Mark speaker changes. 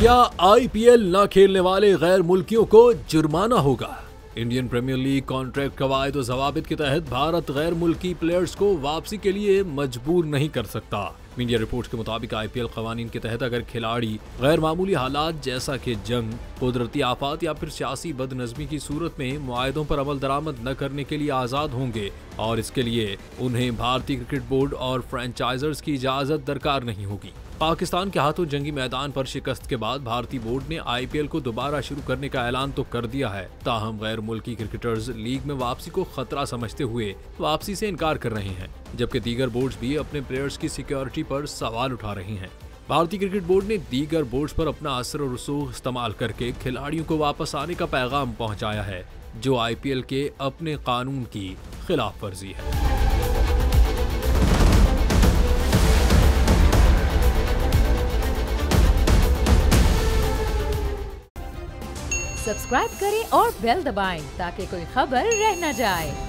Speaker 1: क्या आईपीएल न खेलने वाले गैर मुल्कियों को जुर्माना होगा? इंडियन प्रीमियर लीग कॉन्ट्रैक्ट कवायद और जवाबित के तहत भारत गैर मुल्की प्लेयर्स को वापसी के लिए मजबूर नहीं कर सकता। मीडिया रिपोर्ट्स के मुताबिक आईपीएल कवानीन के तहत अगर खिलाड़ी गैर मामूली हालात जैसा कि जंग, कुदरती आफात या फिर सियासी बदनज़मी की सूरत में मुआहदों पर अमल दरामद न करने के लिए आज़ाद होंगे और इसके लिए उन्हें भारतीय क्रिकेट बोर्ड और फ्रेंचाइजर्स की इजाज़त दरकार नहीं होगी। पाकिस्तान के हाथों जंगी मैदान पर शिकस्त के बाद भारतीय बोर्ड ने आईपीएल को दोबारा शुरू करने का ऐलान तो कर दिया है, ताहम गैर मुल्की क्रिकेटर्स लीग में वापसी को खतरा समझते हुए वापसी से इनकार कर रहे हैं, जबकि दीगर बोर्ड्स भी अपने प्लेयर्स की सिक्योरिटी पर सवाल उठा रहे हैं। भारतीय क्रिकेट बोर्ड ने दीगर बोर्ड्स पर अपना असर और रसूख इस्तेमाल करके खिलाड़ियों को वापस आने का पैगाम पहुंचाया है, जो आईपीएल के अपने कानून की खिलाफ वर्जी है।
Speaker 2: सब्सक्राइब करें और बेल दबाएं ताकि कोई खबर रह न जाए।